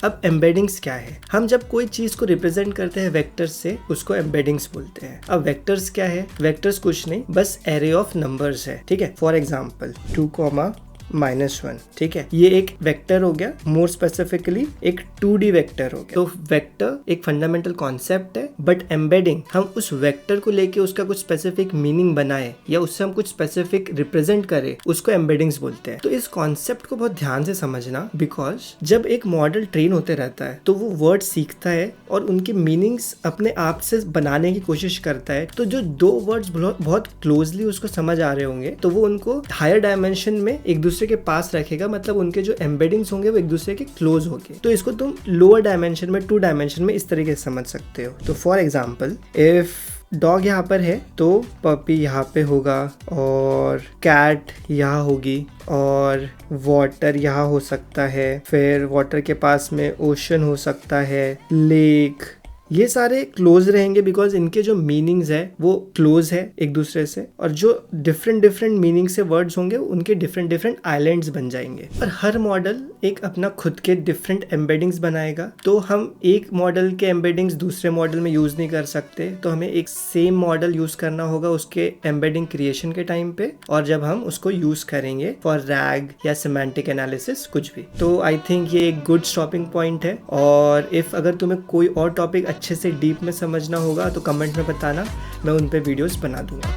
अब एम्बेडिंग्स क्या है? हम जब कोई चीज को रिप्रेजेंट करते हैं वेक्टर्स से उसको एम्बेडिंग्स बोलते हैं। अब वेक्टर्स क्या है? वेक्टर्स कुछ नहीं, बस एरे ऑफ नंबर्स है। ठीक है, फॉर एग्जाम्पल 2, -1, ठीक है, ये एक वेक्टर हो गया। मोर स्पेसिफिकली एक 2D वेक्टर हो गया। तो वेक्टर एक फंडामेंटल कॉन्सेप्ट है, बट एम्बेडिंग हम उस वेक्टर को लेके उसका कुछ स्पेसिफिक मीनिंग बनाए या उससे हम कुछ स्पेसिफिक रिप्रेजेंट करें, उसको एम्बेडिंग्स बोलते हैं। तो इस कॉन्सेप्ट को बहुत ध्यान से समझना, बिकॉज जब एक मॉडल ट्रेन होते रहता है तो वो वर्ड सीखता है और उनके मीनिंग्स अपने आप से बनाने की कोशिश करता है। तो जो दो वर्ड्स बहुत क्लोजली उसको समझ आ रहे होंगे तो वो उनको हायर डायमेंशन में एक दूसरे के पास रखेगा, मतलब उनके जो एम्बेडिंग्स होंगे वो एक दूसरे के क्लोज होंगे। तो इसको तुम लोअर डायमेंशन में 2 डायमेंशन में इस तरीके से समझ सकते हो। तो फॉर एग्जाम्पल इफ डॉग यहाँ पर है तो पपी यहाँ पे होगा और कैट यहाँ होगी और वाटर यहाँ हो सकता है, फिर वाटर के पास में ओशन हो सकता है, लेक, ये सारे क्लोज रहेंगे बिकॉज इनके जो मीनिंग्स है वो क्लोज है एक दूसरे से। और जो डिफरेंट मीनिंग से वर्ड्स होंगे उनके डिफरेंट आइलैंड्स बन जाएंगे। और हर मॉडल एक अपना खुद के डिफरेंट एम्बेडिंग्स बनाएगा। तो हम एक मॉडल के एम्बेडिंग्स दूसरे मॉडल में यूज नहीं कर सकते, तो हमें एक सेम मॉडल यूज करना होगा उसके एम्बेडिंग क्रिएशन के टाइम पे, और जब हम उसको यूज करेंगे फॉर रैग या सिमेंटिक एनालिसिस कुछ भी। तो आई थिंक ये एक गुड स्टॉपिंग पॉइंट है। और इफ अगर तुम्हें कोई और टॉपिक अच्छे से डीप में समझना होगा तो कमेंट में बताना, मैं उन पे वीडियोस बना दूंगा।